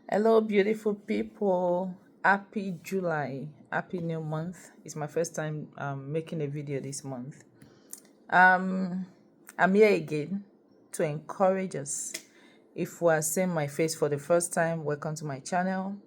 Hello, beautiful people. Happy July. Happy new month. It's my first time making a video this month. Um, I'm here again to encourage us. If we are seeing my face for the first time, welcome to my channel.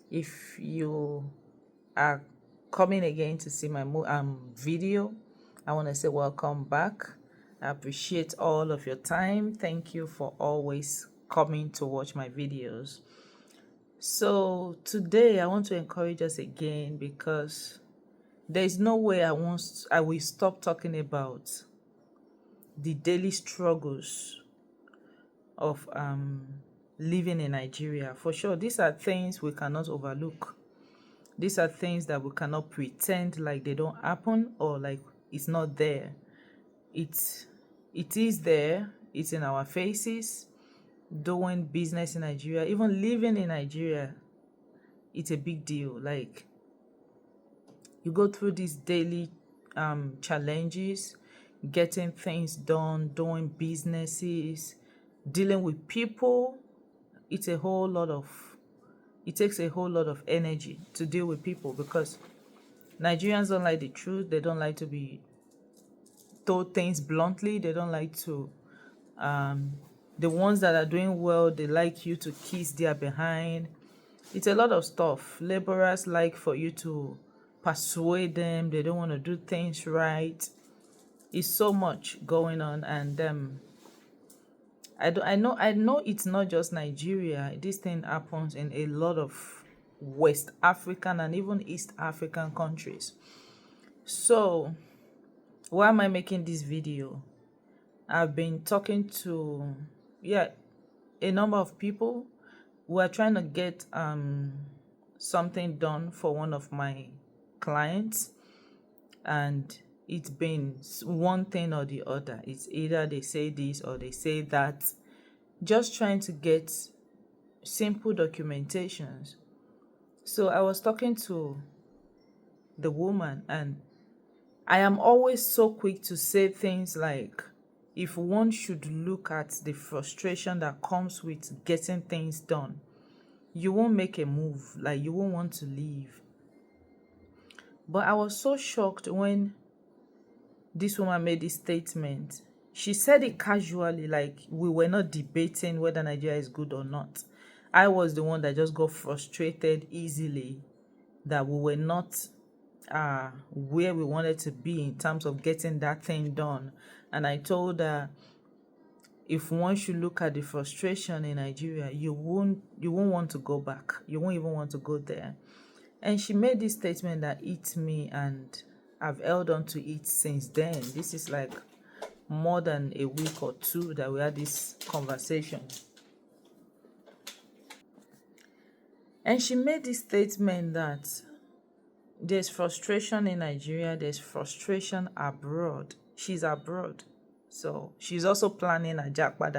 If you are coming again to see my video, I want to say welcome back. I appreciate all of your time. Thank you for always coming to watch my videos. So today I want to encourage us again because there's no way I will stop talking about the daily struggles of living in Nigeria. For sure, these are things we cannot overlook. These are things that we cannot pretend like they don't happen or like it's not there. It is there. It's in our faces. Doing business in Nigeria, even living in Nigeria, it's a big deal. Like, you go through these daily challenges, getting things done, doing businesses, dealing with people. It's a whole lot of it takes a whole lot of energy to deal with people because Nigerians don't like the truth. They don't like to be told things bluntly. They don't like to the ones that are doing well, they like you to kiss their behind. It's a lot of stuff. Laborers like for you to persuade them. They don't want to do things right. It's so much going on, and I know it's not just Nigeria. This thing happens in a lot of West African and even East African countries. So why am I making this video? I've been talking to a number of people. We're trying to get something done for one of my clients, and it's been one thing or the other. It's either they say this or they say that. Just trying to get simple documentations. So I was talking to the woman, and I am always so quick to say things like, if one should look at the frustration that comes with getting things done, you won't make a move, like you won't want to leave. But I was so shocked when this woman made this statement. She said it casually, like we were not debating whether Nigeria is good or not. I was the one that just got frustrated easily that we were not where we wanted to be in terms of getting that thing done. And I told her, if one should look at the frustration in Nigeria, you won't want to go back. You won't even want to go there. And she made this statement that hit me, and I've held on to it since then. This is like more than a week or two that we had this conversation. And she made this statement that there's frustration in Nigeria, there's frustration abroad. She's abroad. So she's also planning a jackpot.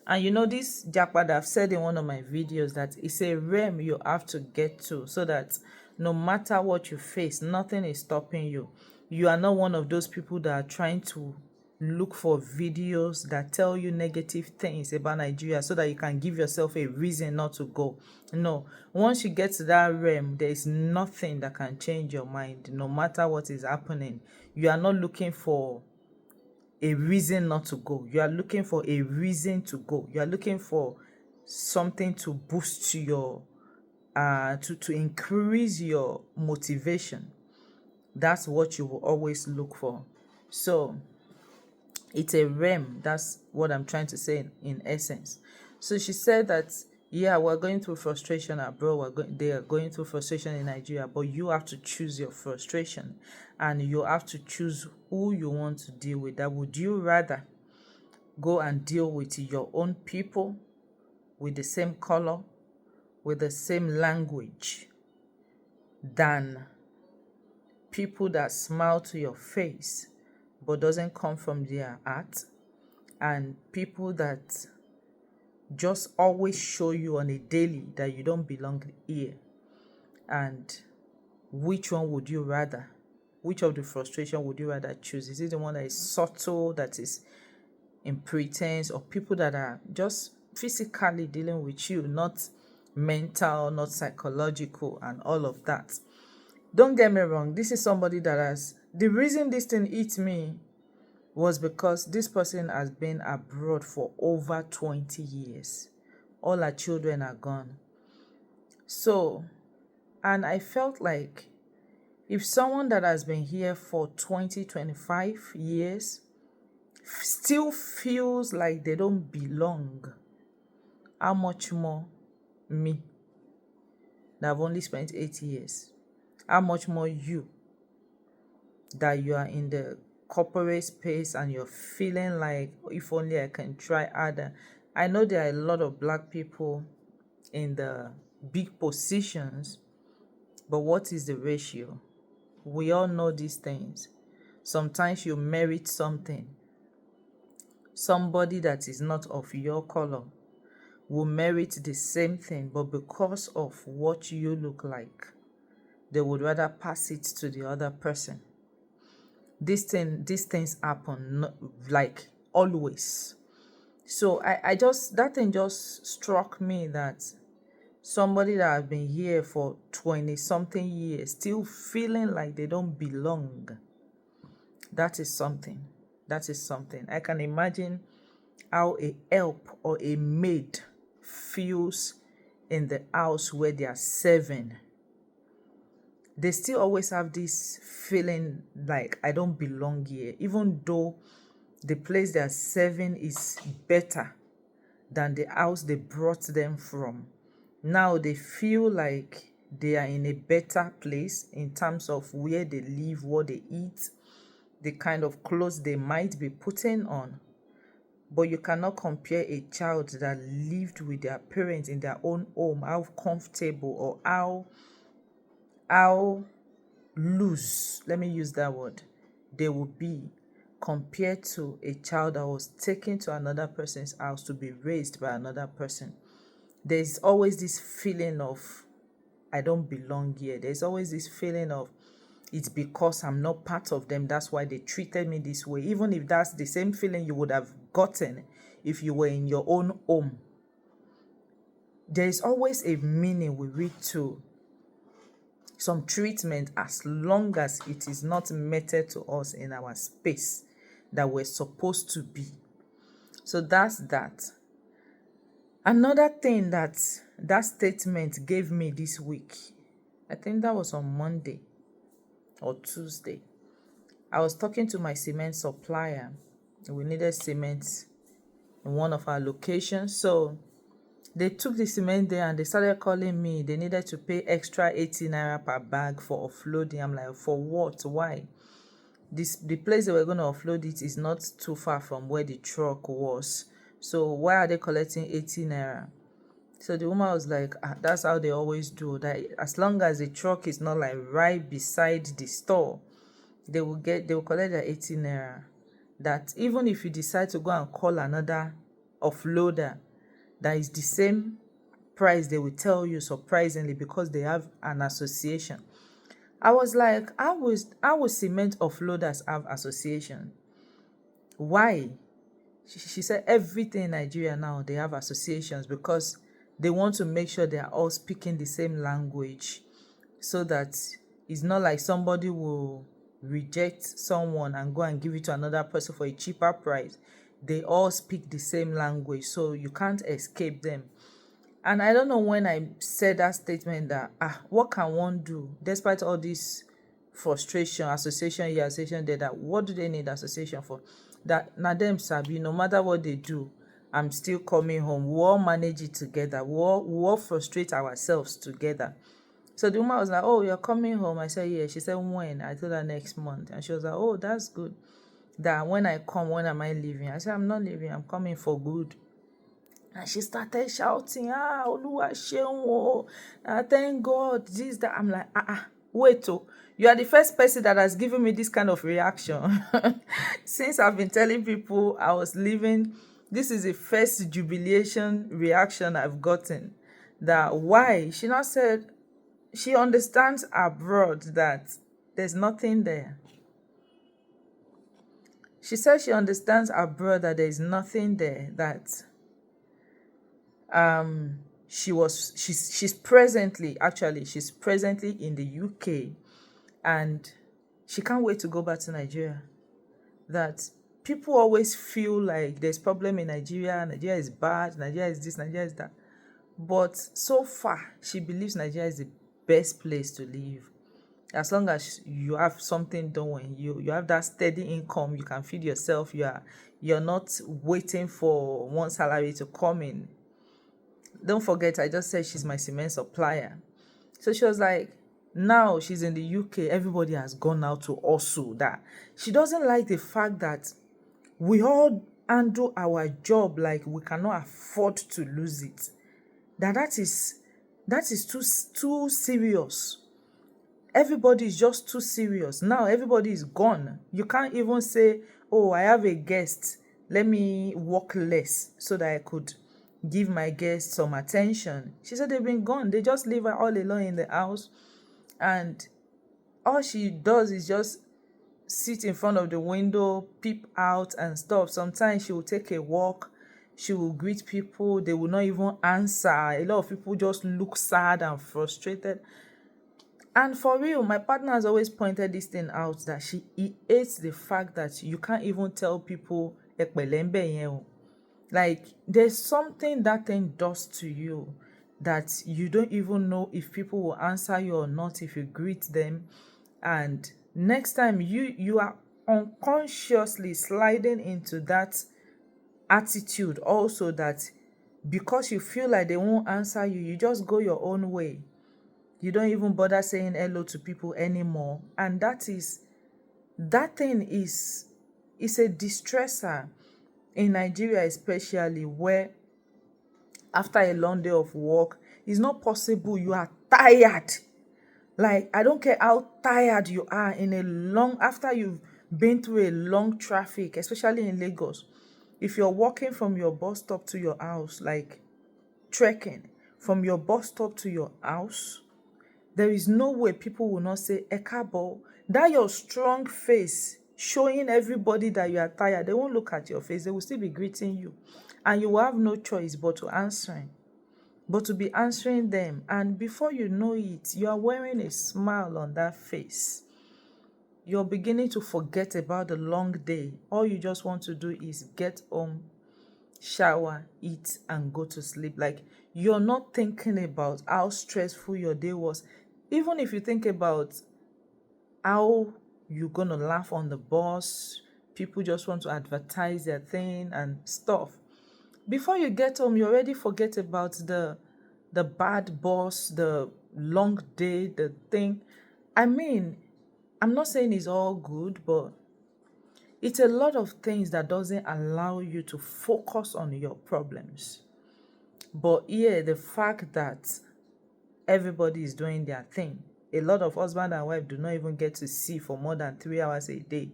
And you know, this jackpot, I've said in one of my videos that it's a realm you have to get to so that no matter what you face, nothing is stopping you. You are not one of those people that are trying to look for videos that tell you negative things about Nigeria so that you can give yourself a reason not to go. No, once you get to that realm, there is nothing that can change your mind, no matter what is happening. You are not looking for a reason not to go. You are looking for a reason to go. You are looking for something to boost your to increase your motivation. That's what you will always look for. So it's a realm. That's what I'm trying to say in essence. So she said that, yeah, we're going through frustration abroad. They are going through frustration in Nigeria, but you have to choose your frustration, and you have to choose who you want to deal with. That would you rather go and deal with your own people with the same color, with the same language, than people that smile to your face but doesn't come from their heart, and people that just always show you on a daily that you don't belong here? And which one would you rather? Which of the frustration would you rather choose? Is it the one that is subtle, that is in pretense, or people that are just physically dealing with you, not mental, not psychological, and all of that. Don't get me wrong, this is somebody that has, the reason this thing eats me was because this person has been abroad for over 20 years. All her children are gone. So, and I felt like if someone that has been here for 20, 25 years still feels like they don't belong, how much more me that have only spent 8 years? How much more you that you are in the corporate space and you're feeling like, if only I can try harder. I know there are a lot of black people in the big positions, but what is the ratio? We all know these things. Sometimes you merit something. Somebody that is not of your color will merit the same thing, but because of what you look like, they would rather pass it to the other person. These things happen like always. So I just, that thing just struck me that somebody that has been here for 20 something years still feeling like they don't belong. That is something. That is something. I can imagine how a help or a maid feels in the house where they are serving. They still always have this feeling like I don't belong here, even though the place they are serving is better than the house they brought them from. Now they feel like they are in a better place in terms of where they live, what they eat, the kind of clothes they might be putting on. But you cannot compare a child that lived with their parents in their own home, how comfortable or how loose, let me use that word, they will be compared to a child that was taken to another person's house to be raised by another person. There's always this feeling of I don't belong here. There's always this feeling of it's because I'm not part of them, that's why they treated me this way, even if that's the same feeling you would have gotten if you were in your own home. There is always a meaning we read to some treatment, as long as it is not meted to us in our space that we're supposed to be. So that's that. Another thing that statement gave me this week, I think that was on Monday or Tuesday. I was talking to my cement supplier. We needed cement in one of our locations. So they took the cement there and they started calling me. They needed to pay extra 80 naira per bag for offloading. I'm like, for what? Why? The place they were going to offload it is not too far from where the truck was. So why are they collecting 80 naira? So the woman was like, that's how they always do. That as long as the truck is not like right beside the store, they will collect their 80 naira. That even if you decide to go and call another offloader, that is the same price they will tell you, surprisingly, because they have an association. I was like, how will cement offloaders have association? Why? She said everything in Nigeria now, they have associations because they want to make sure they are all speaking the same language, so that it's not like somebody will reject someone and go and give it to another person for a cheaper price. They all speak the same language, so you can't escape them. And I don't know when I said that statement that, what can one do despite all this frustration, association here, association there, that what do they need association for? That na them sabi, no matter what they do, I'm still coming home. We all manage it together. We all frustrate ourselves together. So the woman was like, oh, you're coming home? I said, yeah. She said, when? I told her next month. And she was like, oh, that's good. That when I come, when am I leaving? I said, I'm not leaving. I'm coming for good. And she started shouting, Oluwa Sheun, thank God, this, that. I'm like, wait, you are the first person that has given me this kind of reaction. Since I've been telling people I was leaving, this is the first jubilation reaction I've gotten. That why? She now said she understands abroad that there's nothing there. She said she understands abroad that there is nothing there, that she's presently, actually she's presently in the UK, and she can't wait to go back to Nigeria. That people always feel like there's problem in Nigeria is bad, Nigeria is this, Nigeria is that. But so far, she believes Nigeria is the best place to live. As long as you have something doing, you have that steady income, you can feed yourself, you're not waiting for one salary to come in. Don't forget, I just said she's my cement supplier. So she was like, now she's in the UK, everybody has gone out to hustle. That she doesn't like the fact that we all handle our job like we cannot afford to lose it. That is too serious. Everybody is just too serious. Now everybody is gone. You can't even say, oh, I have a guest, let me work less so that I could give my guest some attention. She said they've been gone. They just leave her all alone in the house, and all she does is just sit in front of the window, peep out and stuff. Sometimes she will take a walk, she will greet people, they will not even answer. A lot of people just look sad and frustrated. And for real, my partner has always pointed this thing out, that he hates the fact that you can't even tell people "Ekpelembe yen o." Like, there's something that thing does to you that you don't even know if people will answer you or not if you greet them. And next time you are unconsciously sliding into that attitude also, that because you feel like they won't answer you, you just go your own way. You don't even bother saying hello to people anymore. And that thing is a distressor in Nigeria, especially, where after a long day of work, it's not possible, you are tired. Like, I don't care how tired you are after you've been through a long traffic, especially in Lagos. If you're walking from your bus stop to your house, like trekking from your bus stop to your house, there is no way people will not say "Ekabo." That your strong face showing everybody that you are tired, they won't look at your face, they will still be greeting you, and you will have no choice but to be answering them. And before you know it, you are wearing a smile on that face. You're beginning to forget about the long day. All you just want to do is get home, shower, eat, and go to sleep. Like, you're not thinking about how stressful your day was. Even if you think about how you're gonna laugh on the bus, people just want to advertise their thing and stuff. Before you get home, you already forget about the bad boss, the long day, the thing. I mean, I'm not saying it's all good, but it's a lot of things that doesn't allow you to focus on your problems. But yeah, the fact that everybody is doing their thing. A lot of husband and wife do not even get to see for more than 3 hours a day.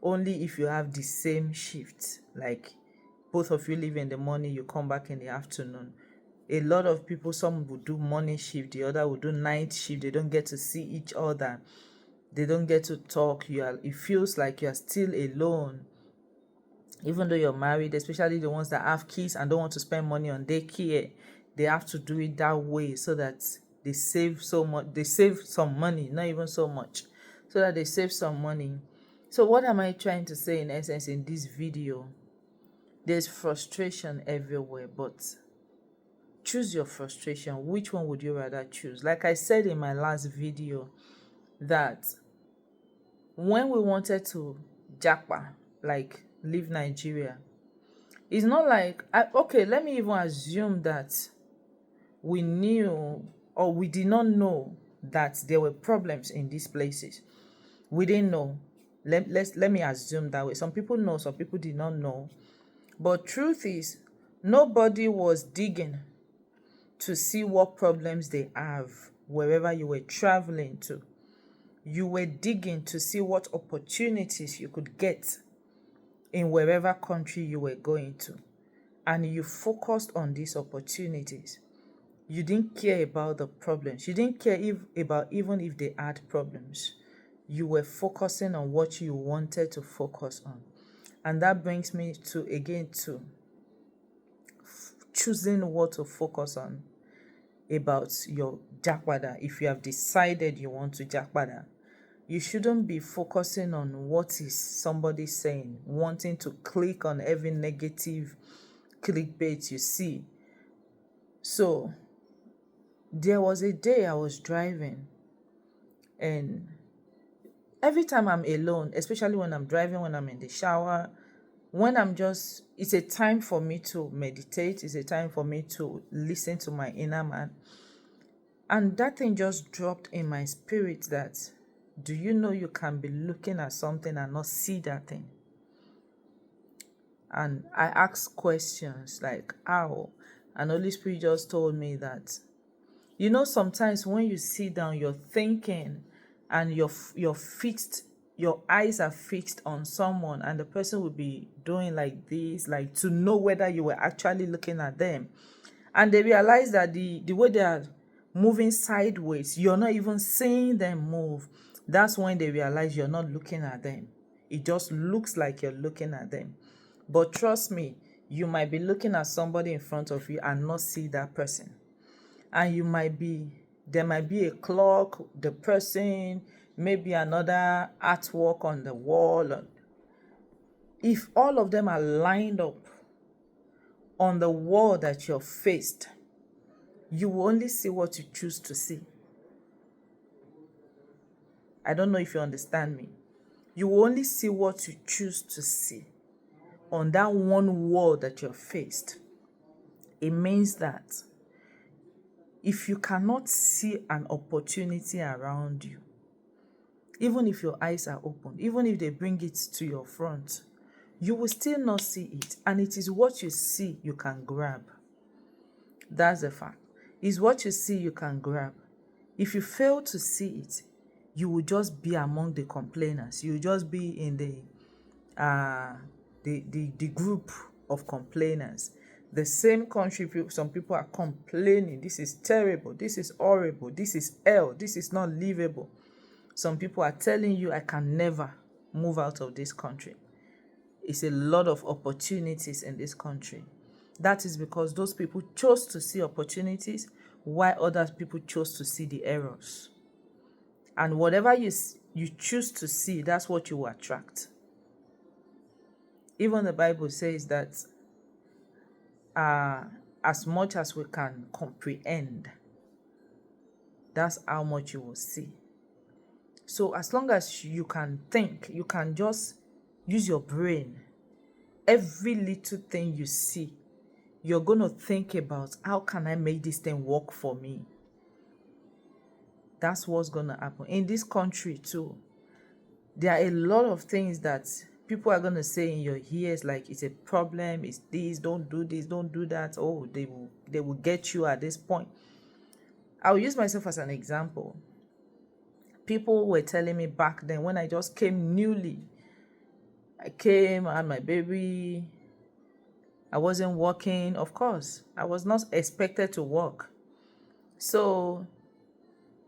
Only if you have the same shift. Like, both of you leave in the morning, you come back in the afternoon. A lot of people, some will do morning shift, the other will do night shift. They don't get to see each other. They don't get to talk. It feels like you're still alone. Even though you're married, especially the ones that have kids and don't want to spend money on daycare, they have to do it that way so that they save so much. They save some money, not even so much, so that they save some money. So what am I trying to say in essence in this video? There's frustration everywhere, but choose your frustration. Which one would you rather choose? Like I said in my last video, that when we wanted to japa, like leave Nigeria, it's not like, okay, let me even assume that we knew or we did not know that there were problems in these places. We didn't know. Let me assume that way. Some people know, some people did not know. But truth is, nobody was digging to see what problems they have wherever you were traveling to. You were digging to see what opportunities you could get in wherever country you were going to. And you focused on these opportunities. You didn't care about the problems. You didn't care even if they had problems. You were focusing on what you wanted to focus on. And that brings me to choosing what to focus on about your jakpada. If you have decided you want to jakpada, you shouldn't be focusing on what is somebody saying, wanting to click on every negative clickbait you see. So there was a day I was driving, and every time I'm alone, especially when I'm driving, when I'm in the shower, when I'm just, it's a time for me to meditate, it's a time for me to listen to my inner man. And that thing just dropped in my spirit that, do you know you can be looking at something and not see that thing? And I asked questions like, how? And Holy Spirit just told me that, sometimes when you sit down, you're thinking and you're fixed, your eyes are fixed on someone, and the person will be doing like this, like to know whether you were actually looking at them. And they realize that the way they are moving sideways, you're not even seeing them move. That's when they realize you're not looking at them. It just looks like you're looking at them. But trust me, you might be looking at somebody in front of you and not see that person. And there might be a clock, the person, maybe another artwork on the wall. If all of them are lined up on the wall that you're faced, you will only see what you choose to see. I don't know if you understand me. You will only see what you choose to see on that one wall that you're faced. It means that if you cannot see an opportunity around you, even if your eyes are open, even if they bring it to your front, you will still not see it. And it is what you see you can grab. That's the fact. It's what you see you can grab. If you fail to see it, you will just be among the complainers. You will just be in the group of complainers. The same country, some people are complaining, this is terrible, this is horrible, this is hell, this is not livable. Some people are telling you, I can never move out of this country. It's a lot of opportunities in this country. That is because those people chose to see opportunities, while other people chose to see the errors. And whatever you choose to see, that's what you will attract. Even the Bible says that as much as we can comprehend, that's how much you will see. So as long as you can think, you can just use your brain. Every little thing you see, you're going to think about, how can I make this thing work for me? That's what's going to happen. In this country too, there are a lot of things that people are going to say in your ears, like it's a problem, it's this, don't do this, don't do that. Oh, they will get you at this point. I'll use myself as an example. People were telling me back then, when I just came newly, I came and my baby, I wasn't working. Of course, I was not expected to work. So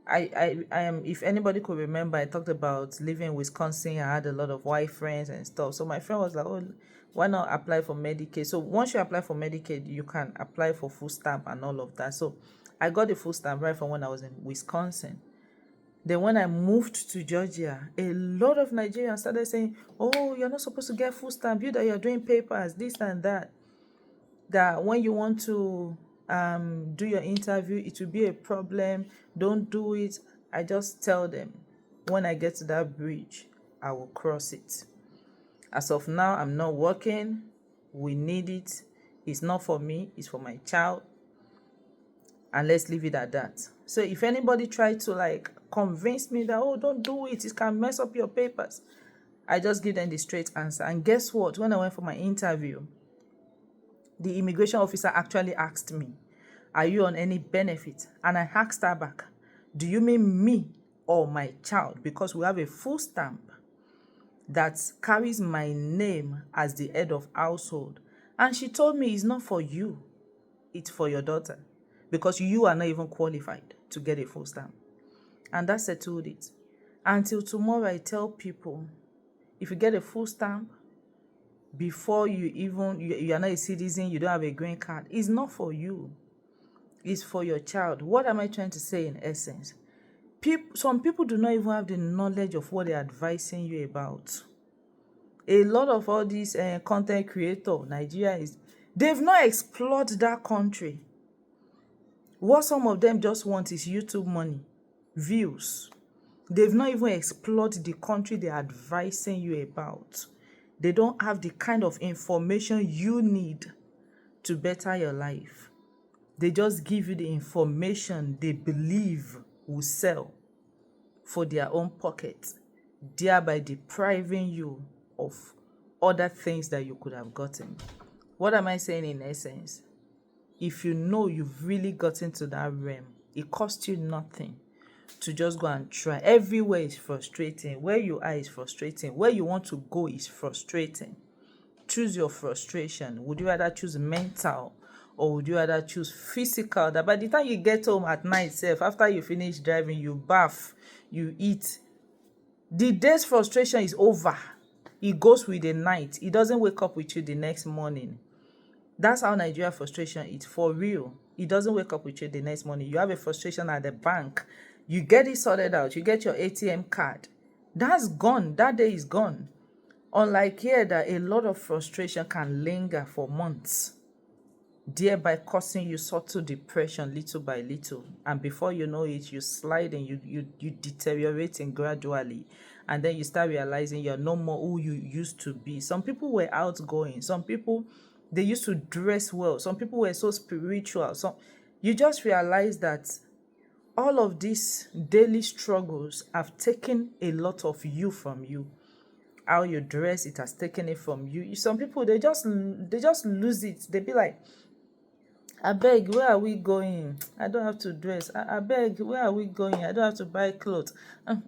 I am, if anybody could remember, I talked about living in Wisconsin. I had a lot of white friends and stuff. So my friend was like, oh, why not apply for Medicaid? So once you apply for Medicaid, you can apply for food stamp and all of that. So I got the food stamp right from when I was in Wisconsin. Then when I moved to Georgia, a lot of Nigerians started saying, oh, you're not supposed to get food stamp. You that you're doing papers, this and that. That when you want to do your interview, it will be a problem. Don't do it. I just tell them, when I get to that bridge, I will cross it. As of now, I'm not working. We need it. It's not for me. It's for my child. And let's leave it at that. So if anybody tried to convince me that, oh, don't do it, it can mess up your papers, I just give them the straight answer. And guess what? When I went for my interview, the immigration officer actually asked me, are you on any benefit? And I asked her back, do you mean me or my child? Because we have a food stamp that carries my name as the head of household. And she told me, it's not for you, it's for your daughter, because you are not even qualified to get a food stamp. And that settled it. Until tomorrow, I tell people, if you get a food stamp, before you are not a citizen, you don't have a green card. It's not for you. It's for your child. What am I trying to say in essence? Some people do not even have the knowledge of what they're advising you about. A lot of all these content creators, they've not explored that country. What some of them just want is YouTube money, views. They've not even explored the country they're advising you about. They don't have the kind of information you need to better your life. They just give you the information they believe will sell for their own pocket, thereby depriving you of other things that you could have gotten. What am I saying in essence? If you know you've really gotten to that realm, it costs you nothing to just go and try. Everywhere is frustrating. Where you are is frustrating. Where you want to go is frustrating. Choose your frustration. Would you rather choose mental, or would you rather choose physical? That by the time you get home at night, after you finish driving, you bath, you eat, the day's frustration is over. It goes with the night. It doesn't wake up with you the next morning. That's how Nigeria frustration is, for real. It doesn't wake up with you the next morning. You have a frustration at the bank. You get it sorted out. You get your ATM card. That's gone. That day is gone. Unlike here, that a lot of frustration can linger for months, thereby causing you subtle depression little by little. And before you know it, you slide and you deteriorating gradually. And then you start realizing you're no more who you used to be. Some people were outgoing. Some people, they used to dress well. Some people were so spiritual. So you just realize that all of these daily struggles have taken a lot of you from you. How you dress, it has taken it from you. Some people, they just lose it. They be like, I beg, where are we going? I don't have to dress. I beg, where are we going? I don't have to buy clothes.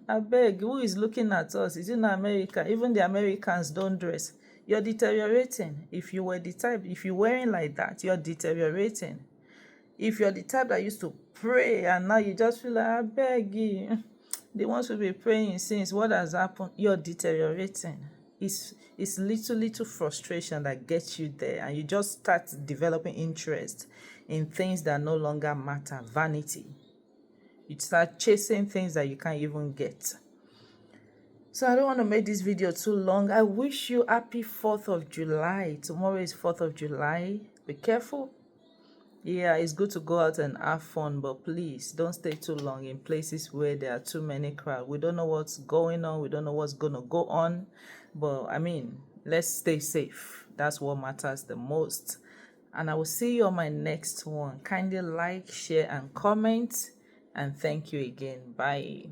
I beg, who is looking at us? Is it in America? Even the Americans don't dress. You're deteriorating. If you were the type, if you're wearing like that, you're deteriorating. If you're the type that used to pray and now you just feel like, I beg you, the ones who be praying since, what has happened? You're deteriorating. It's little frustration that gets you there, and you just start developing interest in things that no longer matter. Vanity. You start chasing things that you can't even get. So I don't want to make this video too long. I wish you happy 4th of July. Tomorrow is 4th of July. Be careful. Yeah, it's good to go out and have fun, but please don't stay too long in places where there are too many crowds. We don't know what's going on. We don't know what's going to go on. But, I mean, let's stay safe. That's what matters the most. And I will see you on my next one. Kindly like, share, and comment. And thank you again. Bye.